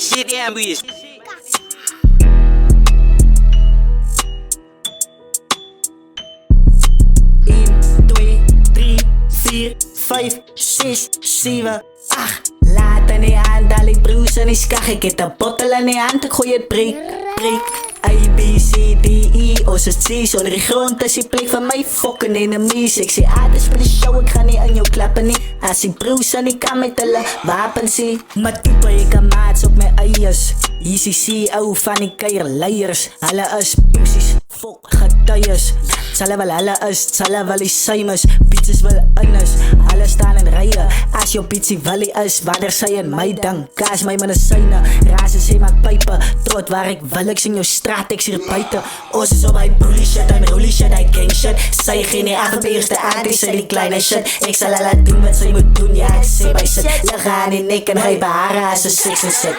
shit ambush. 2, 3, 4, 5, 6, 7, 8. Laat aan die hand, al die broers en die skag. Ek het 'n bottel aan die hand, ek gooi het breek. A, B, C, D, E, ons is C. Sonder die grond is die plek van my fucking enemies. Ek sê dis vir die show, ek gaan nie in jou klappe nie. As die broers aan die kant met hulle wapens sê. Maar type ek kan maats op my eiers. Hier is die CEO van die keierleiers. Hulle is pussies, fuck getuies. Hulle wel die Simons. Pizzas wil innis, hulle staan in rye. As jou pizzie willie is, wanneer sy in my ding. Kaas my medisyne, raas sê my pype. Trot waar ek wil, ek sien jou straat, ek hier buite. Ons is op my bully shit, en rolly shit, hy gang shit. Sy gee nie af op die eerste aard, die sy die kleine shit. Ek sal hulle doen wat sy moet doen, ja ek sê my shit. Lig aan die nek en hy behare as 'n sex en shit.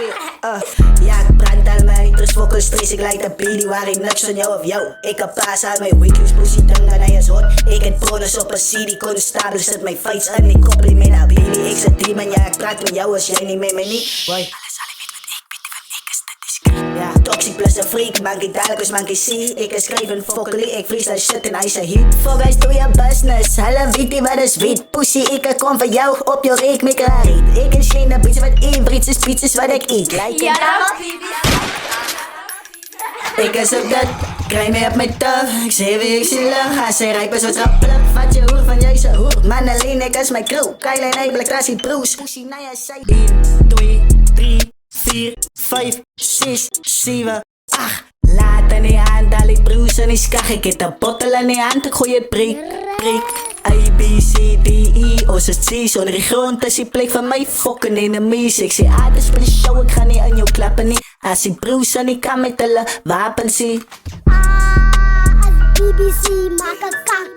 Ja ek brand al my interest, fokkel stress, ek like the bleedie waar ek niks van jou of jou. Ek heb paas al my weeklies, pussy ding en hy is hot. Ek het bonus op 'n CD, constabel sit my fights in die koppel met a baby. Ek sê demon, ja ek praat met jou as jy nie met my nie. Boy, alles sal weet wat ek weet, want ek is te discreet. Ja, toxic plus 'n freak, monkey dadelijk as monkey see. Ek is skryven fokkelie, ek freestyle shit en hy sê hit. Volgens doe je business, hulle weet nie wat is wit. Pussy, ek kom vir jou op jou reek met klaarheid. Ek is geen bitch wat inbreeds is pizzas wat ek eet. Like Ja, ek is op dat, kry my op my taf. Ek sê wie ek sê lang, as hy ryp is wat rappelig. Vat jy hoer van jy sy hoer, man alleen ek is my crew. Kyle en hy blik trasie broes. Pussy na jy sy 1, 2, 3, 4, 5, 6, 7, 8. Laat aan die hand, al die broers en die skag. Ek het 'n bottel aan die hand, ek gooi het breek. A, B, C, D, E, ons is C. Sonder die grond is die plek van my fucking enemies. Ek sê dis vir die show, ek gaan nie in jou klappe nie. As die broers aan die kant met hulle wapens sê. as BBC maak 'n kak,